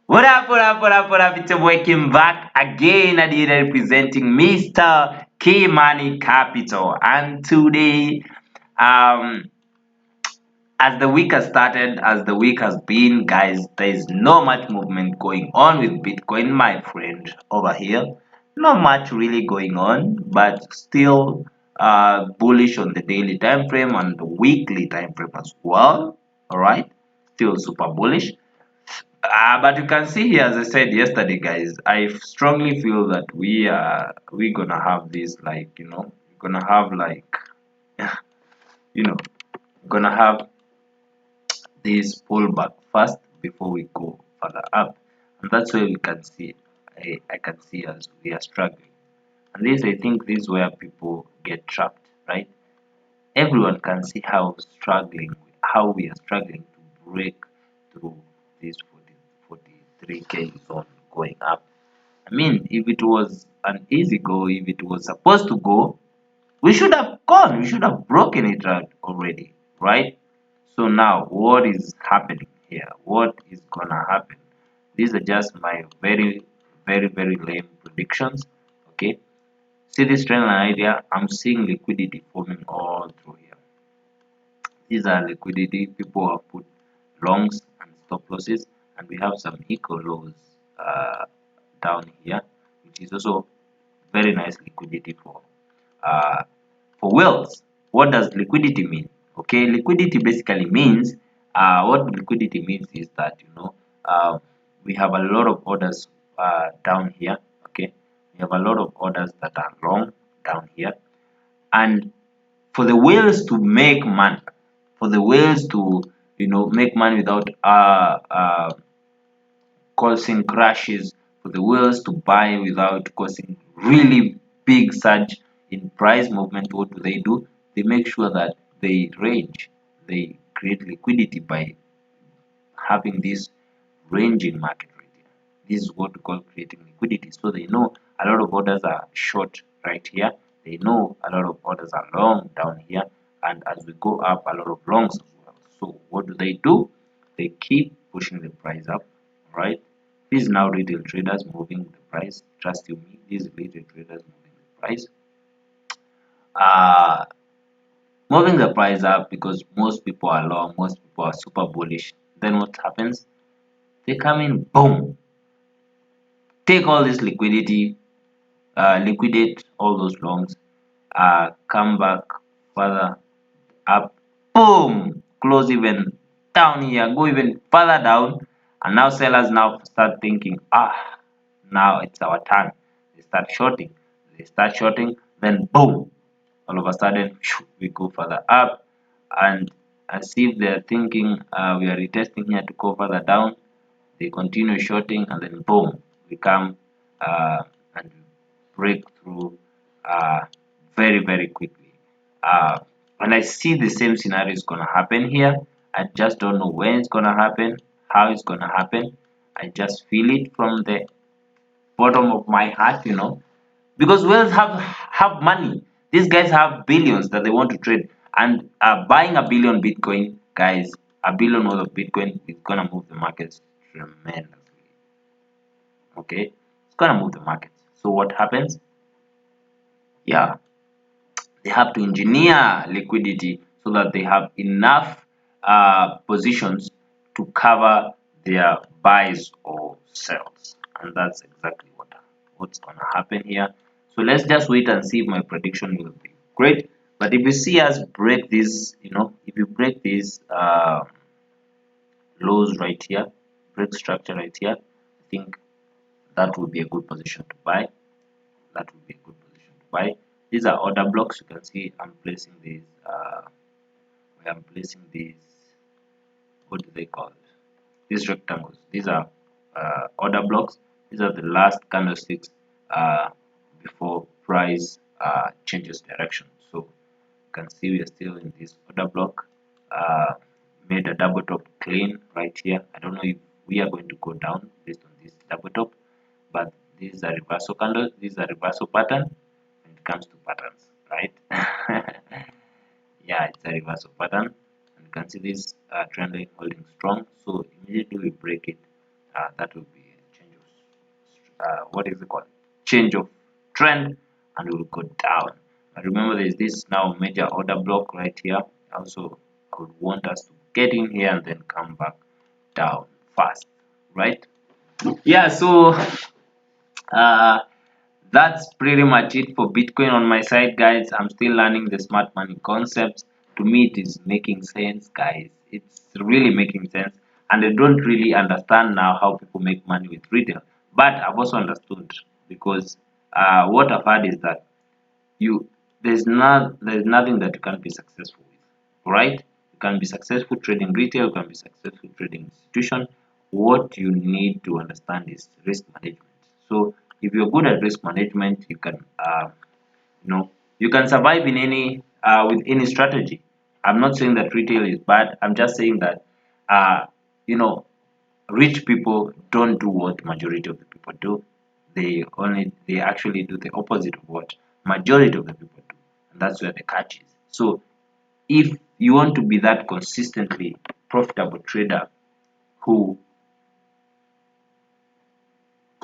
What up, what up, what up, what up? It's a welcome back again at representing Mr. K Money Capital. And today, um, as the week has started, as the week has been, guys, there is no much movement going on with Bitcoin, my friend, over here. Not much really going on, but still bullish on the daily time frame and the weekly time frame as well. All right, still super bullish. But you can see here, as I said yesterday, guys, I strongly feel that we're gonna have this, like, we're gonna have like you know gonna have this pullback first before we go further up, and that's where we can see. I can see as we are struggling, and this, I think, this is where people get trapped, right? Everyone can see how we are struggling to break through this 43K zone going up. I mean, if it was an easy go, if it was supposed to go, we should have gone. We should have broken it out already, right? So now, what is happening here? What is gonna happen? These are just my very, very, very lame predictions. Okay, see this trend line idea. I'm seeing liquidity forming all through here. These are liquidity. People have put longs and stop losses, and we have some equal lows down here, which is also very nice liquidity uh, for whales. What does liquidity mean? Okay, liquidity basically means what liquidity means is that we have a lot of orders down here. Okay, we have a lot of orders that are long down here, and for the whales to make money, for the whales to make money without causing crashes, for the whales to buy without causing really big surge in price movement, what do? They make sure that they range, they create liquidity by having this ranging market right here. This is what we call creating liquidity. So they know a lot of orders are short right here. They know a lot of orders are long down here. And as we go up, a lot of longs as well. So what do? They keep pushing the price up, right? This is now retail traders moving the price. Trust you me, these retail traders moving the price. Uh, moving the price up because most people are long, most people are super bullish. Then what happens? They come in, boom, take all this liquidity, liquidate all those longs, come back further up, boom, close even down here, go even further down, and now sellers now start thinking, now it's our turn. They start shorting, then boom, all of a sudden we go further up, and as if they're thinking we are retesting here to go further down, they continue shorting, and then boom, we come and break through uh, very, very quickly. Uh, and I see the same scenario is gonna happen here. I just don't know when it's gonna happen, how it's gonna happen. I just feel it from the bottom of my heart, because whales have money. These guys have billions that they want to trade, and buying a billion Bitcoin, guys, a billion worth of Bitcoin is gonna move the markets tremendously. Okay, it's gonna move the markets. So what happens? Yeah, they have to engineer liquidity so that they have enough positions to cover their buys or sells, and that's exactly what's gonna happen here. So let's just wait and see if my prediction will be great. But if you see us break this, if you break these lows right here, break structure right here, I think that would be a good position to buy. That would be a good position to buy. These are order blocks. You can see I'm placing these. I'm placing these. What do they call it? These rectangles. These are order blocks. These are the last candlesticks before price changes direction. So you can see we are still in this order block. Uh, Made a double top clean right here. I don't know if we are going to go down based on this double top, but this is a reversal candle. This is a reversal pattern when it comes to patterns, right? Yeah, it's a reversal pattern, and you can see this trend line holding strong. So immediately we break it, that will be a change of what is it called? Change of trend, and it will go down. But remember, there's this now major order block right here. Also, I would want us to get in here and then come back down fast, right? Yeah, so uh, that's pretty much it for Bitcoin on my side, guys. I'm still learning the smart money concepts. To me, it is making sense, guys. It's really making sense. And I don't really understand now how people make money with retail. But I've also understood because what I've heard is that you there's nothing that you can't be successful with, right? You can be successful trading retail, you can be successful trading institution. What you need to understand is risk management. So if you're good at risk management, you can you know you can survive in any with any strategy. I'm not saying that retail is bad. I'm just saying that uh, you know rich people don't do what majority of the people do. They actually do the opposite of what majority of the people do, and that's where the catch is. So if you want to be that consistently profitable trader who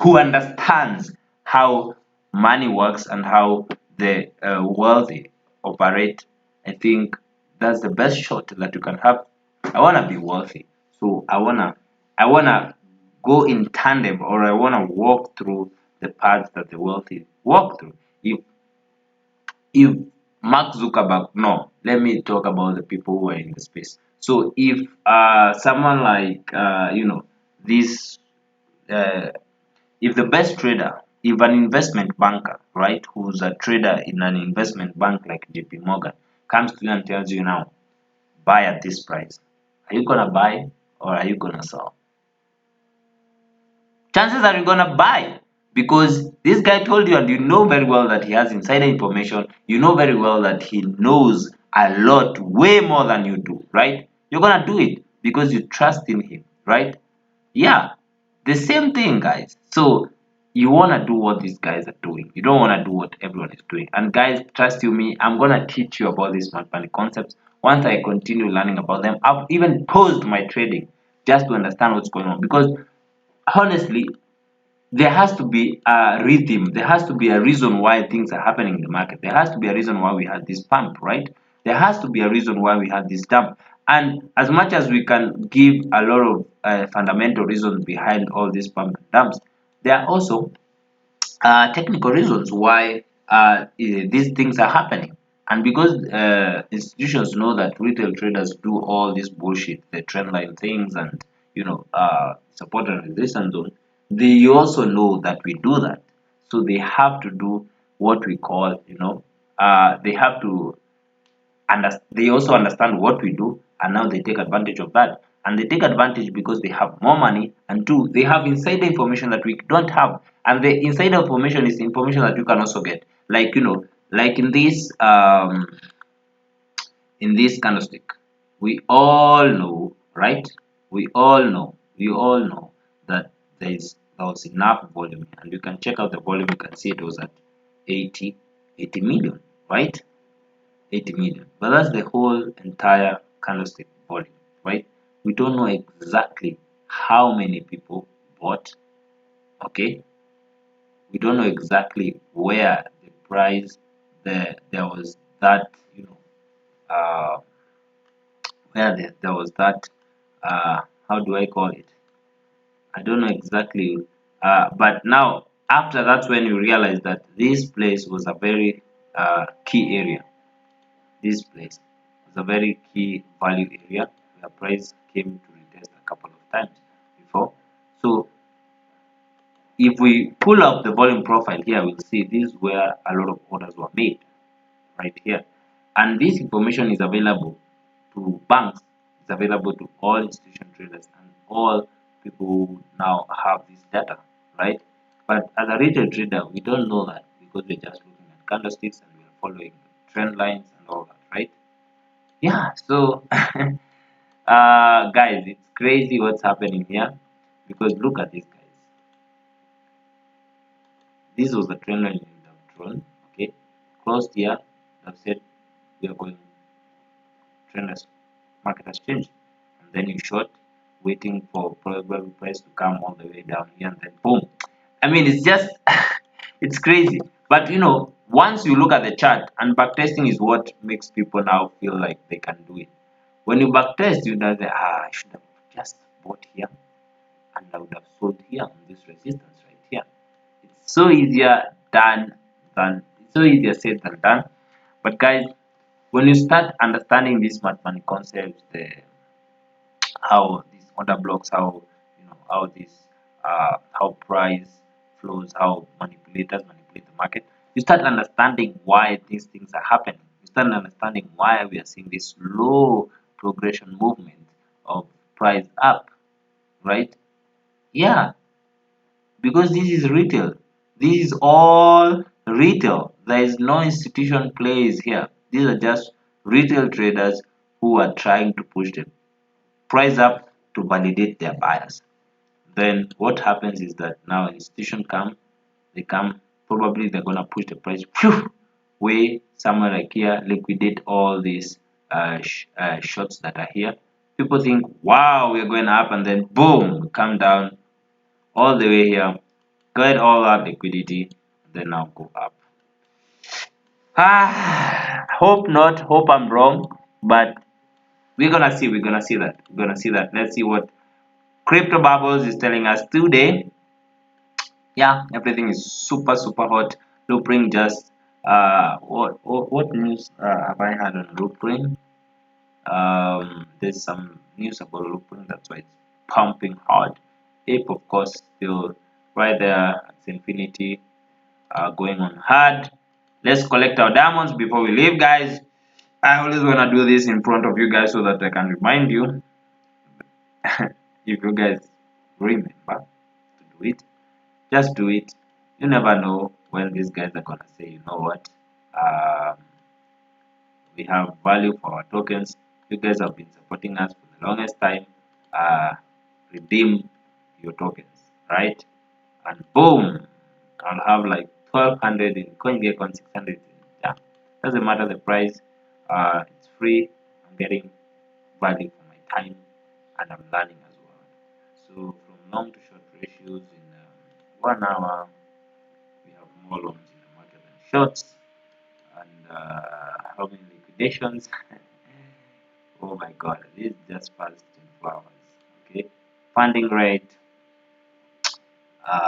understands how money works and how the wealthy operate, I think that's the best shot that you can have. I want to be wealthy, so I wanna go in tandem, or I wanna walk through the paths that the wealthy walk through. If Mark Zuckerberg, no, let me talk about the people who are in the space. So if someone like this uh, if the best trader, if an investment banker, right, who's a trader in an investment bank like JP Morgan, comes to you and tells you now, buy at this price, are you gonna buy or are you gonna sell? Chances are you're gonna buy because this guy told you, and you know very well that he has insider information. You know very well that he knows a lot, way more than you do, right? You're gonna do it because you trust in him, right? Yeah, the same thing, guys. So you wanna do what these guys are doing. You don't wanna do what everyone is doing. And guys, trust you me, I'm gonna teach you about these smart money concepts. Once I continue learning about them, I've even paused my trading just to understand what's going on. Because honestly, there has to be a rhythm. There has to be a reason why things are happening in the market. There has to be a reason why we had this pump, right? There has to be a reason why we had this dump. And as much as we can give a lot of fundamental reasons behind all these pump and dumps, there are also technical reasons why these things are happening. And because institutions know that retail traders do all this bullshit, the trend line things and support and resistance zone, they also know that we do that. So they have to do what we call, they have to they also understand what we do, and now they take advantage of that. And they take advantage because they have more money, and two, they have insider information that we don't have. And the insider information is information that you can also get, like like in this candlestick. We all know, right? We all know that there was enough volume, and you can check out the volume. You can see it was at 80 million, right? 80 million. But that's the whole entire candlestick volume, right? We don't know exactly how many people bought, okay? We don't know exactly where the price there was that, uh, where there was that, how do I call it? I don't know exactly, but now after that's when you realize that this place was a very key area. This place is a very key value area where price came to retest a couple of times before. So if we pull up the volume profile here, we'll see this is where a lot of orders were made right here. And this information is available to banks, it's available to all institution traders and all people who now have this data, right? But as a retail trader, we don't know that because we're just looking at candlesticks and we're following trend lines and all that, right? Yeah, so guys, it's crazy what's happening here because look at this, guys. This was the trend line in the drone, okay? Closed here, that said we are going trend has market has changed, and then you short, waiting for probable price to come all the way down here and then boom. I mean, it's just it's crazy. But once you look at the chart, and backtesting is what makes people now feel like they can do it. When you backtest, you know that I should have just bought here and I would have sold here on this resistance right here. It's so easier it's so easier said than done. But guys, when you start understanding these smart money concepts, the how these order blocks, how how this how price flows, how manipulators manipulate the market, you start understanding why these things are happening. You start understanding why we are seeing this slow progression movement of price up, right? Yeah, because this is retail. This is all retail. There is no institution plays here. These are just retail traders who are trying to push the price up to validate their buyers. Then what happens is that now institution come, they come, probably they're gonna push the price way somewhere like here, liquidate all these shorts that are here. People think, wow, we're going up, and then boom, come down all the way here, get all that liquidity, then now go up. Hope not, hope I'm wrong, but we're gonna see that. Let's see what Crypto Bubbles is telling us today. Yeah, everything is super hot. Loopring just what news have I had on Loopring? There's some news about Loopring, that's why it's pumping hard. Ape of course still right there at infinity, going on hard. Let's collect our diamonds before we leave, guys. I always wanna do this in front of you guys so that I can remind you if you guys remember to do it. Just do it. You never know when these guys are gonna say, you know what, um, we have value for our tokens. You guys have been supporting us for the longest time. Uh, Redeem your tokens, right? And boom, I'll have like 1200 in CoinGecko, 600 in, yeah. Doesn't matter the price. It's free. I'm getting value for my time, and I'm learning as well. So from long to short ratios in 1 hour, we have more longs in the market than shorts, and having liquidations. Oh my god, this is just past 24 hours. Okay, funding rate,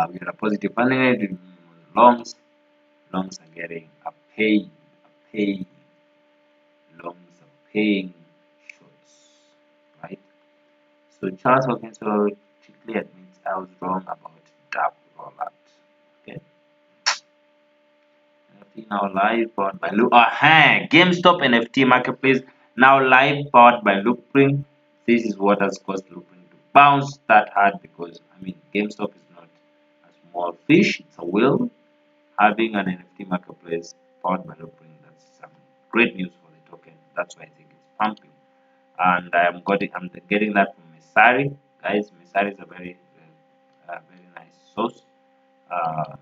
we got a positive funding rate in longs. Longs are getting a pay, longs are paying shorts, right? So Charles Hawkins quickly admits I was wrong about DApp rollout. Okay, NFT now live powered by Loop. GameStop NFT marketplace now live powered by Loopring. This is what has caused Loopring to bounce that hard because I mean GameStop is not a small fish; it's a whale. Having an NFT marketplace powered by Loopring, that's some great news for the token. That's why I think it's pumping. And I'm getting that from Mesari, guys. Mesari is a very nice source. Um,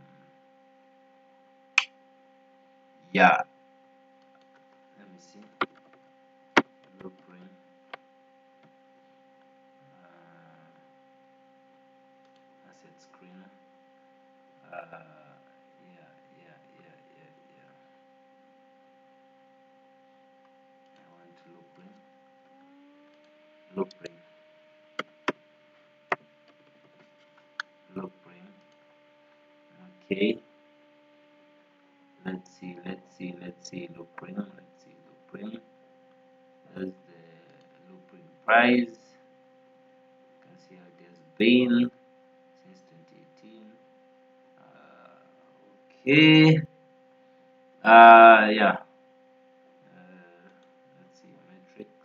yeah, let me see. Blueprint. Asset screener. Yeah. I want to Blueprint, Blueprint. Okay, let's see Blueprint. Let's see Blueprint. There's the Blueprint price. You can see how it has been since 2018. Okay. Yeah. Let's see metrics.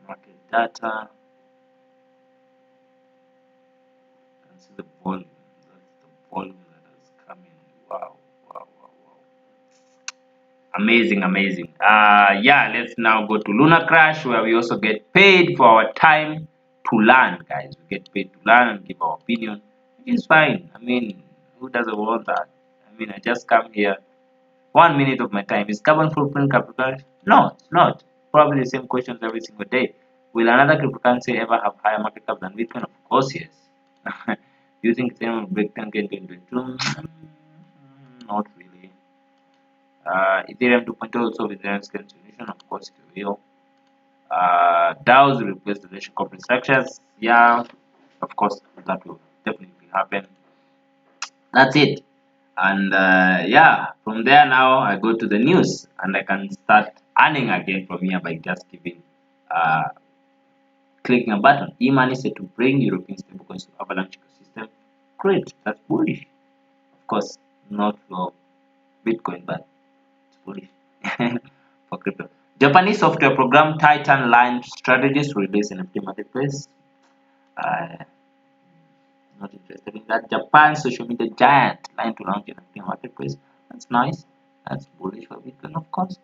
Market data. You can see the volume. That's the volume that has come in. Wow. Amazing. Yeah, let's now go to Lunar Crash where we also get paid for our time to learn, guys. We get paid to learn and give our opinion, which is fine. I mean, who doesn't want that? I mean, I just come here 1 minute of my time. Is carbon footprint capital? No, it's not. probably the same questions every single day. Will another cryptocurrency ever have higher market cap than Bitcoin? Of course, yes. Do you think Ethereum will break 10K in 2022? Not really. Ethereum 2.0 also with Ethereum scaling solution, of course it will. DAOs will replace the traditional corporate structures. Yeah, of course that will definitely happen. That's it. And yeah, from there now I go to the news and I can start earning again from here by just giving uh, clicking a button. E-money said to bring European stablecoins to Avalanche ecosystem. Great, that's bullish. Of course, not for Bitcoin, but it's bullish for crypto. Japanese software program Titan Line strategies to release NFT marketplace. Uh, not interested in that. Japan social media giant line to launch NFT marketplace. That's nice. That's bullish for Bitcoin, of course.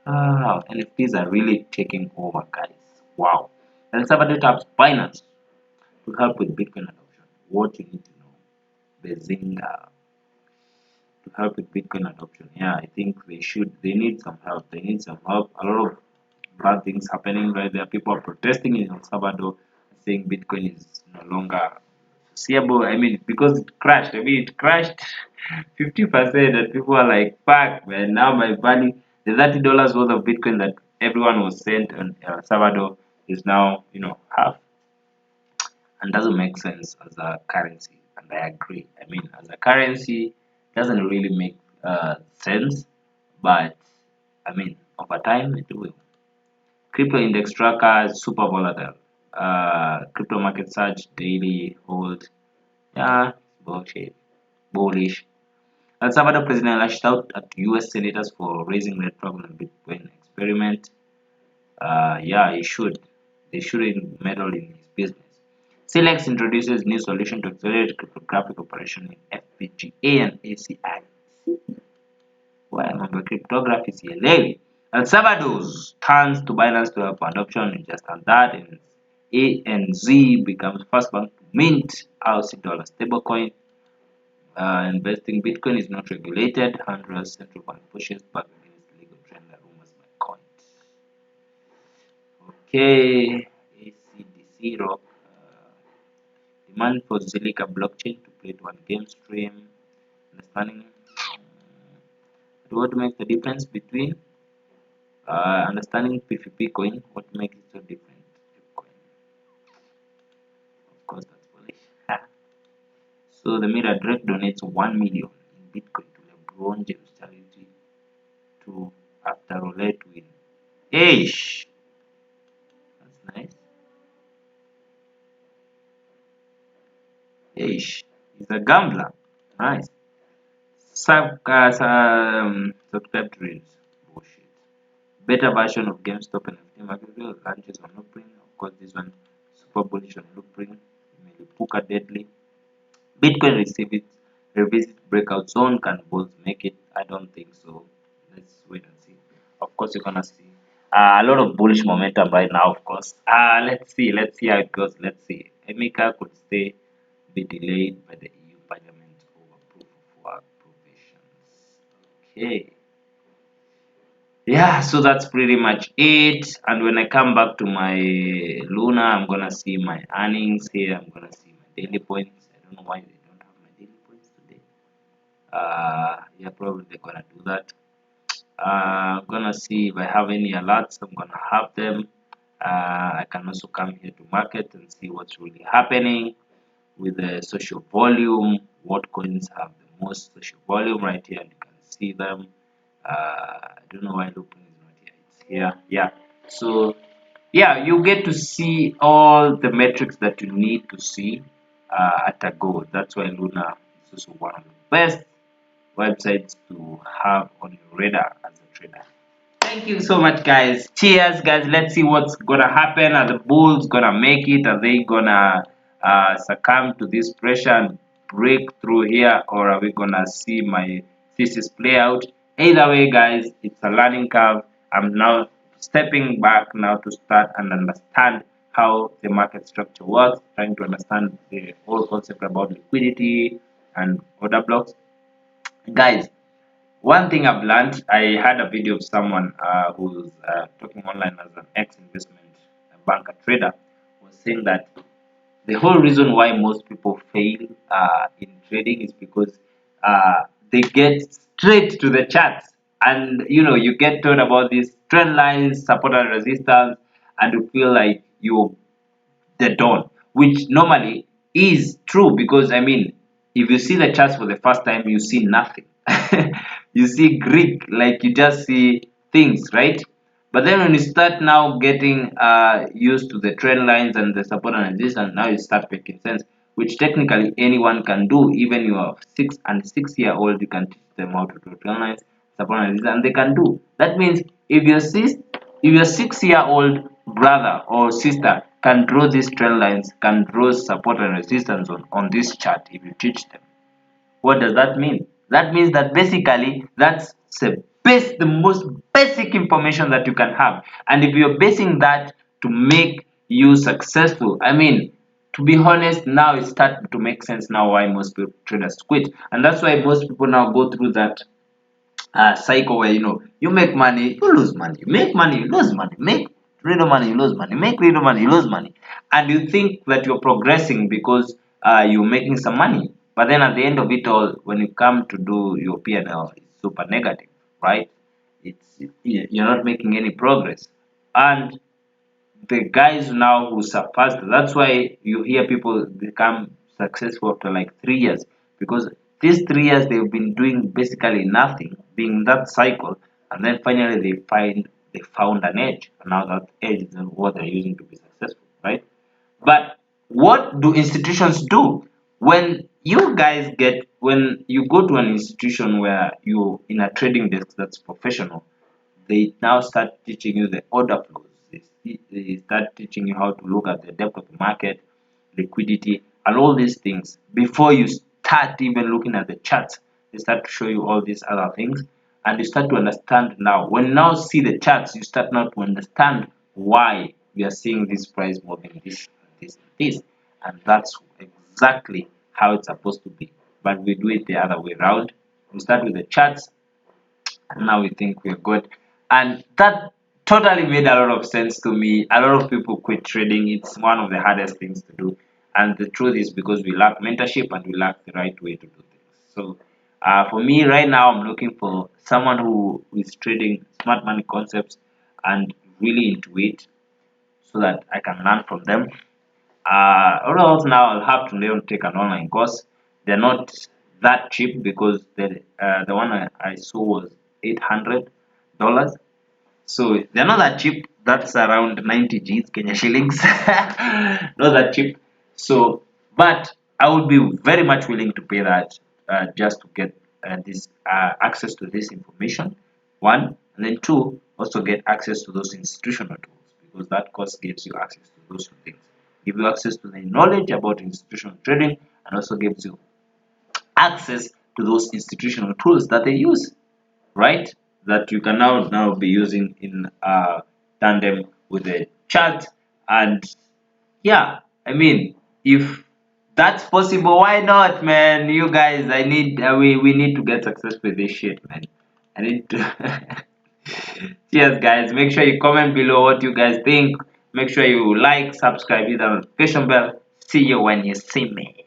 NFTs are really taking over, guys. Wow. El Salvador taps Binance to help with Bitcoin adoption. What you need to know. Bazinga to help with Bitcoin adoption. Yeah, I think they need some help. They need some help. A lot of bad things happening right there. People are protesting in El Salvador saying Bitcoin is no longer foreseeable. I mean, because it crashed. I mean, it crashed 50%, and people are like, fuck, man, now my value, the $30 worth of Bitcoin that everyone was sent on El Salvador is now, half, and doesn't make sense as a currency. And I agree. I mean, as a currency, doesn't really make sense, but I mean, over time, it will. Crypto index tracker is super volatile. Crypto market surge, daily hold. Yeah, bullshit. Bullish. El Salvador president lashed out at US senators for raising red flag on Bitcoin experiment. Yeah, he should. They shouldn't meddle in his business. Silex introduces new solution to accelerate cryptographic operation in FPGA and ACI. Why remember cryptography is lately. El Salvador's turns to Binance to help adoption in just on that, and ANZ becomes first bank to mint $dollar stablecoin. Investing Bitcoin is not regulated. Honduras central bank pushes back against legal trend that rumors by coins. Okay, ACDC Rock. Demand for Zilliqa blockchain to create one game stream. Understanding what makes the difference between understanding PPP coin, what makes it so different? Coin. Of course, that's bullish. So the Mirror Drake donates 1 million in Bitcoin to LeBron James charity to after roulette win. Eish, that's nice. Eish, he's a gambler. Nice. Subscribe to reels. Bullshit. Beta version of GameStop and NFT Marketplace launches on Loopring. Of course, this one super bullish on Loopring. Puka deadly. Bitcoin revisit breakout zone. Can bulls make it? I don't think so. Let's wait and see. Of course, you're gonna see a lot of bullish momentum right now. Of course. Let's see how it goes. Let's see. Emika could stay be delayed by the EU Parliament over proof of work provisions. Okay. Yeah, so that's pretty much it. And when I come back to my Luna, I'm gonna see my earnings here. I'm gonna see my daily points. I don't know why they don't have my daily points today. Yeah, probably they're gonna do that. I'm gonna see if I have any alerts. I'm gonna have them. I can also come here to market and see what's really happening with the social volume. What coins have the most social volume right here? And you can see them. I don't know why Lupin is not here. It's here. Yeah. So yeah, you get to see all the metrics that you need to see at a go. That's why Luna is also one of the best websites to have on your radar as a trader. Thank you so much, guys. Cheers, guys. Let's see what's gonna happen. Are the Bulls gonna make it? Are they gonna succumb to this pressure and break through here, or are we gonna see my thesis play out? Either way, guys, it's a learning curve. I'm now stepping back now to start and understand how the market structure works, trying to understand the whole concept about liquidity and order blocks, guys. one thing I've learned, I had a video of someone who's talking online as an ex-investment banker trader, was saying that the whole reason why most people fail in trading is because they get straight to the charts, and you get told about these trend lines, support and resistance, and you feel like you're the dawn, which normally is true because if you see the charts for the first time, you see nothing. You see Greek, like you just see things, right? But then when you start now getting used to the trend lines and the support and resistance, now you start making sense, which technically anyone can do. Even you are 6 year old, you can teach them how to do trend lines, support and resistance, and they can do. That means if your 6 year old brother or sister can draw these trend lines, can draw support and resistance on this chart, if you teach them, what does that mean? That means that basically that's the most basic information that you can have. And if you're basing that to make you successful, to be honest, now it's starting to make sense now why most people traders quit. And that's why most people now go through that cycle where you make money, you lose money, you make money, you lose money, make little money, you lose money, make little money, you lose money, and you think that you're progressing because you're making some money. But then at the end of it all, when you come to do your P&L, it's super negative, right? You're not making any progress. And the guys now who surpassed, that's why you hear people become successful after like 3 years, because these 3 years they've been doing basically nothing, being that cycle, and then finally they found an edge, and now that edge is what they're using to be successful, right? But what do institutions do when when you go to an institution where you're in a trading desk that's professional? They now start teaching you the order flows. They start teaching you how to look at the depth of the market, liquidity, and all these things. Before you start even looking at the charts, they start to show you all these other things, and you start to understand now. When you now see the charts, you start now to understand why we are seeing this price moving this, and that's exactly how it's supposed to be. But we do it the other way around. We start with the charts, and now we think we're good. And that totally made a lot of sense to me. A lot of people quit trading. It's one of the hardest things to do. And the truth is because we lack mentorship and we lack the right way to do things. So for me right now, I'm looking for someone who is trading smart money concepts and really into it so that I can learn from them. Or else now I'll have to learn take an online course. They're not that cheap because the one I saw was $800. So they're not that cheap. That's around 90 G's Kenya shillings. Not that cheap. So, but I would be very much willing to pay that just to get this access to this information. One, and then two, also get access to those institutional tools because that course gives you access to those two things. Give you access to the knowledge about institutional trading and also gives you access to those institutional tools that they use, right? That you can now be using in tandem with the chart. And yeah, if that's possible, why not, man? You guys, I need we need to get success with this shit, man. I need to. Cheers, guys. Make sure you comment below what you guys think. Make sure you like, subscribe, hit the notification bell. See you when you see me.